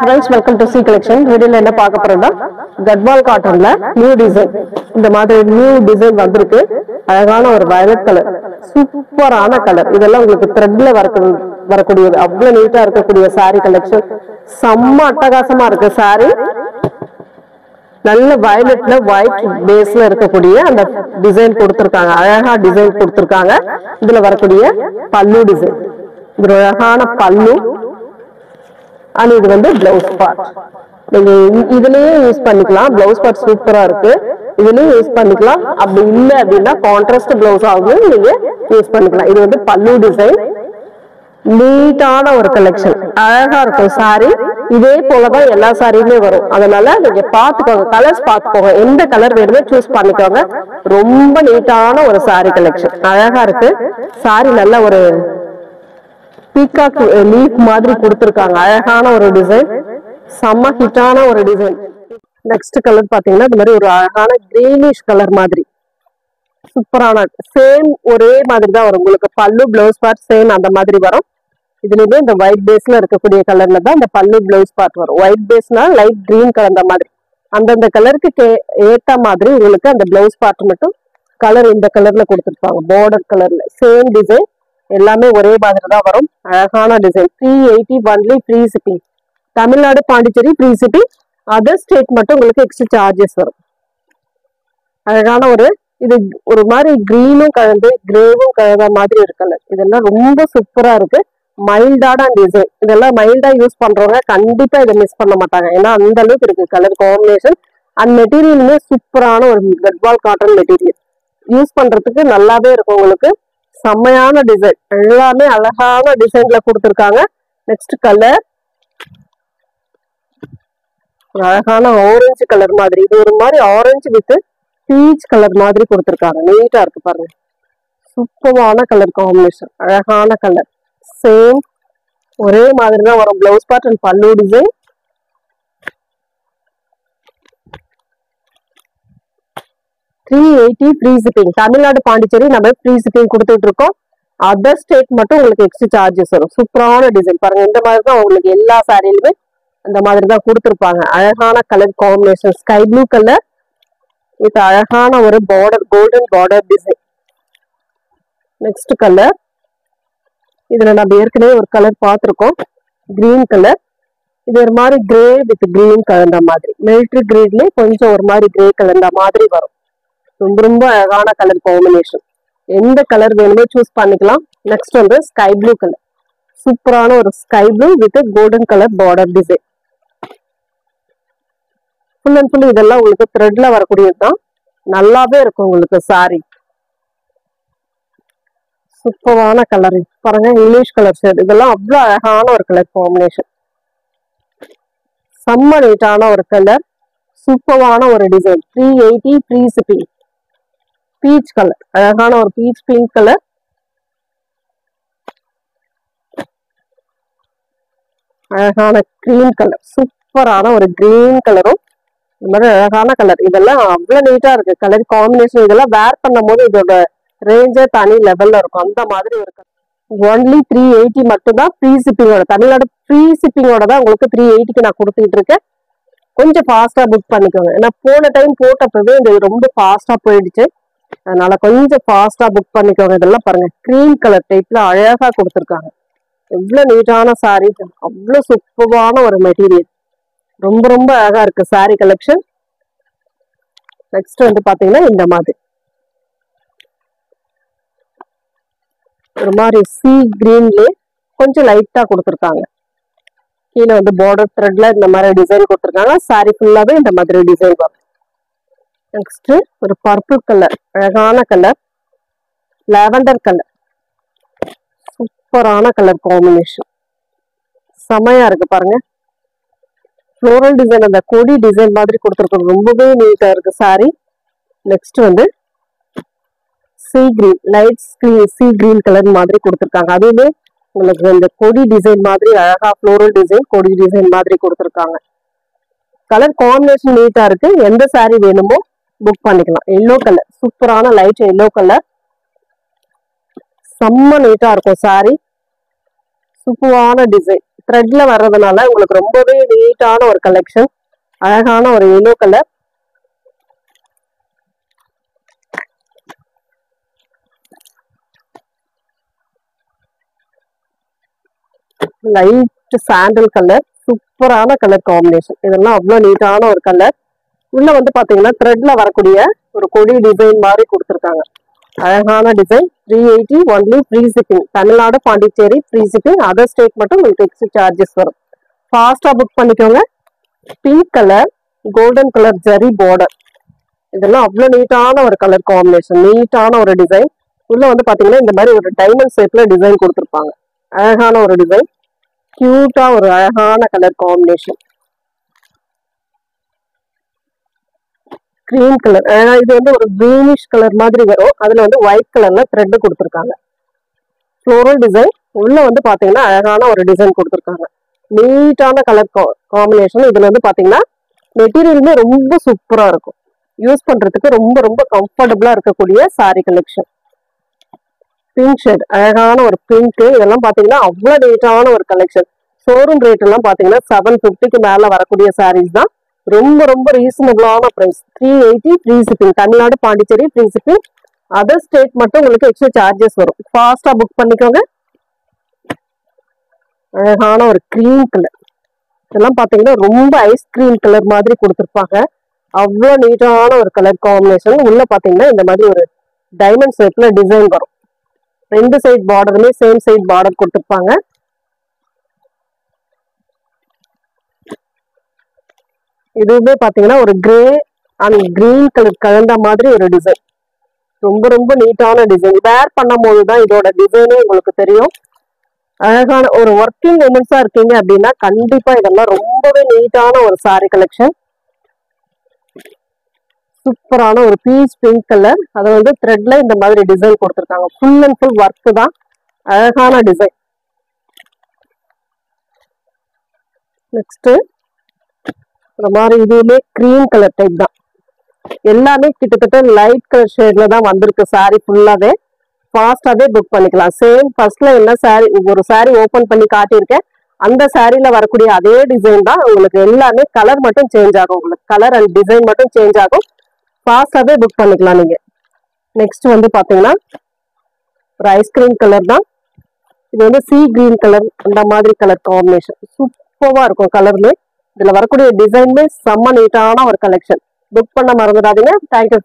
friends, welcome to C collection. வீடியோல என்ன பார்க்க போறோம்னா கட்வால் காட்டன்ல நியூ டிசைன். இந்த மாதிரி நியூ டிசைன் வந்திருக்கு. அழகான ஒரு வயலட் கலர், சூப்பரான கலர். இதெல்லாம் உங்களுக்கு த்ரெட்ல வரக்கூடியது. அவ்வளவு நீட்டா இருக்கக்கூடிய saree கலெக்ஷன். செம்ம அட்டகாசமா இருக்கு saree. நல்ல வயலட்ல ஒயிட் பேஸ்ல இருக்கக்கூடிய அந்த டிசைன் கொடுத்திருக்காங்க. அழகா டிசைன் கொடுத்திருக்காங்க. இதுல வரக்கூடிய பல்லு டிசைன். இது அழகான பல்லு. அண்ட் இது வந்து பிளவுஸ் பார்ட். நீங்க இதுலயே யூஸ் பண்ணிக்கலாம். பிளவுஸ் பார்ட் சூப்பரா இருக்கு. இதுலயும் யூஸ் பண்ணிக்கலாம். அப்படி இல்லை அப்படின்னா கான்ட்ராஸ்ட் பிளவுஸ் ஆகும் நீங்க யூஸ் பண்ணிக்கலாம். இது வந்து பல்லு டிசைன். நீட்டான ஒரு கலெக்ஷன். அழகா இருக்கும் சாரி. இதே போலதான் எல்லா சாரியுமே வரும். அதனால நீங்க பாத்துக்கோங்க, கலர்ஸ் பாத்துக்கோங்க. எந்த கலர் வேணுமோ சூஸ் பண்ணிக்கோங்க. ரொம்ப நீட்டான ஒரு சாரி கலெக்ஷன். அழகா இருக்கு சாரி. நல்ல ஒரு பீகாக் லீஃப் மாதிரி கொடுத்திருக்காங்க. அழகான ஒரு டிசைன், செம்ம ஹிட்டான ஒரு டிசைன். நெக்ஸ்ட் கலர் பாத்தீங்கன்னா இந்த மாதிரி ஒரு அழகான கிரீனிஷ் கலர் மாதிரி சூப்பரான, சேம் ஒரே மாதிரி தான் வரும். உங்களுக்கு பல்லு பிளவுஸ் பார்ட் சேம் அந்த மாதிரி வரும். இதுலயுமே இந்த ஒயிட் பேஸ்ல இருக்கக்கூடிய கலர்ல தான் இந்த பல்லு பிளவுஸ் பார்ட் வரும். ஒயிட் பேஸ்னா லைட் கிரீன் கலர் மாதிரி அந்தந்த கலருக்கு ஏத்த மாதிரி உங்களுக்கு அந்த பிளவுஸ் பார்ட் மட்டும் கலர் இந்த கலர்ல கொடுத்துருப்பாங்க. பார்டர் கலர்ல சேம் டிசைன், எல்லாமே ஒரே மாதிரி தான் வரும். அழகான design. 380 only free shipping. Tamil Nadu Pondicherry free shipping. Other state மட்டும் உங்களுக்கு எக்ஸ்ட்ரா சார்ஜஸ் வரும். அழகான ஒரு, இது ஒரு மாதிரி கிரீனும் கலந்து கிரேவும் கலந்த மாதிரி ஒரு கலர். இதெல்லாம் ரொம்ப சூப்பரா இருக்கு. மைல்டான டிசைன். இதெல்லாம் மைல்டா யூஸ் பண்றவங்க கண்டிப்பா இதை மிஸ் பண்ண மாட்டாங்க. ஏன்னா அந்த அளவுக்கு இருக்கு கலர் காம்பினேஷன். அண்ட் மெட்டீரியலுமே சூப்பரான ஒரு கட்வால் காட்டன் மெட்டீரியல். யூஸ் பண்றதுக்கு நல்லாவே இருக்கும். உங்களுக்கு செம்மையான டிசைன். எல்லாமே அழகான டிசைன்ல கொடுத்துருக்காங்க. நெக்ஸ்ட் கலர் அழகான ஆரஞ்சு கலர் மாதிரி. இது ஒரு மாதிரி ஆரஞ்சு வித் பீச் கலர் மாதிரி கொடுத்துருக்காங்க. நீட்டா இருக்கு பாருங்க. சூப்பரான கலர் காம்பினேஷன். அழகான கலர். சேம் ஒரே மாதிரி தான் வரும். பிளவுஸ் பார்ட் அண்ட் பல்லு design. $380 free shipping. Tamil Nadu Pondicherry நம்ம ஃப்ரீ ஷிப்பிங் கொடுத்துட்டு இருக்கோம். அதர் ஸ்டேட் மட்டும் உங்களுக்கு எக்ஸ்ட்ரா சார்ஜஸ் வரும். சூப்பரான டிசைன் பாருங்க. இந்த மாதிரி தான் உங்களுக்கு எல்லா சாரிலுமே அந்த மாதிரி தான் கொடுத்துருப்பாங்க. அழகான colour combination. Sky blue colour with அழகான ஒரு border, golden border design. Next colour, இதுல நம்ம ஏற்கனவே ஒரு கலர் பார்த்துருக்கோம், கிரீன் கலர். இது ஒரு மாதிரி கிரே வித் கிரீன் கலந்த மாதிரி, மிலிட்ரி கிரீன்லயே கொஞ்சம் ஒரு மாதிரி கிரே கலந்த மாதிரி வரும். ரொம்ப ரொம்ப அழகான கலர் காம்பினேஷன். எந்த கலர் வேணுமோ சூஸ் பண்ணிக்கலாம். நெக்ஸ்ட் வந்து ஸ்கை ப்ளூ கலர். சூப்பரான ஒரு sky blue with golden colour border design. Full and full இதெல்லாம் உங்களுக்கு த்ரெட்ல வரக்கூடியதுதான். நல்லாவே இருக்கும் உங்களுக்கு சாரி. சூப்பரான கலர் பாருங்க. English colour shade. இதெல்லாம் அவ்வளவு அழகான ஒரு கலர் காம்பினேஷன். செம்ம நீட்டான ஒரு கலர், சூப்பரான ஒரு design. 380 free shipping. Peach colour, அழகான ஒரு பீச் பிங்க் கலர். அழகான கிரீன் கலர், சூப்பரான ஒரு கிரீன் கலரும் இந்த மாதிரி அழகான கலர். இதெல்லாம் அவ்வளவு நீட்டா இருக்கு கலர் காம்பினேஷன். இதெல்லாம் வேர் பண்ணும் போது இதோட ரேஞ்சே தனி லெவல்ல இருக்கும். அந்த மாதிரி ஒரு ஒன்லி 380 மட்டும் தான் ஃப்ரீ ஷிப்பிங்கோட. தமிழ்நாடு ஃப்ரீ ஷிப்பிங்கோட தான் உங்களுக்கு 380க்கு நான் கொடுத்துட்டு இருக்கேன். கொஞ்சம் ஃபாஸ்டா புக் பண்ணிக்கோங்க. ஏன்னா போன டைம் போட்டப்பவே இது ரொம்ப ஃபாஸ்டா போயிடுச்சு. அதனால கொஞ்சம் ஃபாஸ்டா புக் பண்ணிக்கோங்க. இதெல்லாம் பாருங்க, கிரீம் கலர் டைப்ல அழகா கொடுத்துருக்காங்க. எவ்வளவு நீட்டான சாரி, அவ்வளவு சூப்பரான ஒரு மெட்டீரியல். ரொம்ப ரொம்ப அழகா இருக்கு சாரி கலெக்ஷன். நெக்ஸ்ட் வந்து பாத்தீங்கன்னா இந்த மாதிரி ஒரு மாதிரி சீ கிரீன்லயே கொஞ்சம் லைட்டா கொடுத்துருக்காங்க. கீழே வந்து பார்டர் த்ரெட்ல இந்த மாதிரி டிசைன் கொடுத்துருக்காங்க. சாரி ஃபுல்லாவே இந்த மாதிரி டிசைன் வரும். நெக்ஸ்ட் ஒரு பர்பிள் கலர், அழகான கலர். லாவெண்டர் கலர், சூப்பரான கலர் காம்பினேஷன். செமையா இருக்கு பாருங்க. ஃப்ளோரல் டிசைன், அந்த கொடி டிசைன் மாதிரி கொடுத்துருக்கோம். ரொம்பவே நீட்டா இருக்கு சாரி. நெக்ஸ்ட் வந்து sea green, light sea green colour மாதிரி கொடுத்துருக்காங்க. அதுவுமே உங்களுக்கு இந்த கொடி டிசைன் மாதிரி அழகா ஃப்ளோரல் டிசைன், கொடி டிசைன் மாதிரி கொடுத்துருக்காங்க. கலர் காம்பினேஷன் நீட்டா இருக்கு. எந்த சாரி வேணுமோ புக் பண்ணிக்கலாம். எல்லோ கலர், சூப்பரான லைட் எல்லோ கலர். செம்ம நீட்டா இருக்கும் சாரி. சூப்பரான டிசைன். த்ரெட்ல வர்றதுனால உங்களுக்கு ரொம்பவே நீட்டான ஒரு கலெக்ஷன். அழகான ஒரு yellow colour. Light sandal colour. சூப்பரான கலர் காம்பினேஷன். இதெல்லாம் அவ்வளவு நீட்டான ஒரு கலர். உள்ள வந்து பாத்தீங்கன்னா த்ரெட்ல வரக்கூடிய ஒரு கொடி டிசைன் மாதிரி கொடுத்துருக்காங்க. அழகான design. 380 only free shipping. Tamil Nadu, Pondicherry free shipping. Other state மட்டும் உங்களுக்கு எக்ஸ்ட்ரா சார்ஜஸ் வரும். ஃபாஸ்டா புக் பண்ணிக்கோங்க. Pink colour, golden colour zari border. இதெல்லாம் அவ்வளவு நீட்டான ஒரு கலர் காம்பினேஷன். நீட்டான ஒரு டிசைன். உள்ள வந்து பாத்தீங்கன்னா இந்த மாதிரி ஒரு டைமண்ட் ஷேப்ல டிசைன் கொடுத்துருப்பாங்க. அழகான ஒரு டிசைன். கியூட்டா ஒரு அழகான கலர் காம்பினேஷன். Cream colour. இது வந்து ஒரு கிரீனிஷ் கலர் மாதிரி வரும். அதுல வந்து ஒயிட் கலர்ல த்ரெட் கொடுத்துருக்காங்க. Floral design. உள்ள வந்து பாத்தீங்கன்னா அழகான ஒரு டிசைன் கொடுத்துருக்காங்க. நீட்டான கலர் காம்பினேஷன். இதுல வந்து பாத்தீங்கன்னா மெட்டீரியலுமே ரொம்ப சூப்பரா இருக்கும். யூஸ் பண்றதுக்கு ரொம்ப ரொம்ப கம்ஃபர்டபுளா இருக்கக்கூடிய சாரி கலெக்ஷன். Pink shade. அழகான ஒரு பிங்க். இதெல்லாம் பாத்தீங்கன்னா அவ்வளவு நீட்டான ஒரு கலெக்ஷன். ஷோரூம் ரேட் எல்லாம் பாத்தீங்கன்னா 750க்கு மேல வரக்கூடிய சாரீஸ் தான். ரொம்ப ரொம்ப ரீசனபிளான price. 380 free shipping. Tamil Nadu, Pondicherry free shipping. Other state மட்டும் உங்களுக்கு எக்ஸ்ட்ரா சார்ஜஸ் வரும். ஃபாஸ்டா புக் பண்ணிக்கோங்க. அழகான ஒரு கிரீம் கலர். இதெல்லாம் பாத்தீங்கன்னா ரொம்ப ஐஸ்கிரீம் கலர் மாதிரி கொடுத்துருப்பாங்க. அவ்வளோ நீட்டான ஒரு கலர் காம்பினேஷன். உள்ள பாத்தீங்கன்னா இந்த மாதிரி ஒரு டைமண்ட் ஷேப்ல டிசைன் வரும். ரெண்டு சைட் பார்டருமே சேம் சைட் பார்டர் கொடுத்துருப்பாங்க. இதுவுமே பாத்தீங்கன்னா ஒரு கிரே அண்ட் கிரீன் கலர் கலந்த மாதிரி ஒரு டிசைன். ரொம்ப ரொம்ப நீட்டான டிசைன். வேர் பண்ணும் போதுதான் இதோட டிசைனே உங்களுக்கு தெரியும். அழகான ஒரு ஒர்க்கிங் உமன்ஸா இருக்கீங்க அப்படின்னா கண்டிப்பா இதெல்லாம் ரொம்பவே நீட்டான ஒரு சாரி கலெக்ஷன். சூப்பரான ஒரு பீச் பிங்க் கலர். அதை வந்து த்ரெட்ல இந்த மாதிரி டிசைன் கொடுத்துருக்காங்க. ஃபுல் அண்ட் ஃபுல் ஒர்க் தான். அழகான டிசைன். நெக்ஸ்ட் இந்த மாதிரி இதுவுமே கிரீம் கலர் டைப் தான். எல்லாமே கிட்டத்தட்ட லைட் கலர் ஷேட்ல தான் வந்திருக்கு. சாரி ஃபுல்லாவே ஃபாஸ்டாவே புக் பண்ணிக்கலாம். சேம் ஃபர்ஸ்ட்ல என்ன சாரி ஒரு சாரி ஓபன் பண்ணி காட்டியிருக்கேன். அந்த சாரியில வரக்கூடிய அதே டிசைன் தான். உங்களுக்கு எல்லாமே கலர் மட்டும் சேஞ்ச் ஆகும். உங்களுக்கு கலர் அண்ட் டிசைன் மட்டும் சேஞ்ச் ஆகும். ஃபாஸ்டாவே புக் பண்ணிக்கலாம் நீங்க. நெக்ஸ்ட் வந்து பாத்தீங்கன்னா ஒரு ஐஸ்கிரீம் கலர் தான். இது வந்து சீ கிரீன் கலர் அந்த மாதிரி கலர் காம்பினேஷன். சூப்பரா இருக்கும் கலர்ல. இதுல வரக்கூடிய டிசைன்மே செம்ம நீட்டான ஒரு கலெக்ஷன். புக் பண்ண மறந்துடாதீங்க. தேங்க்யூ.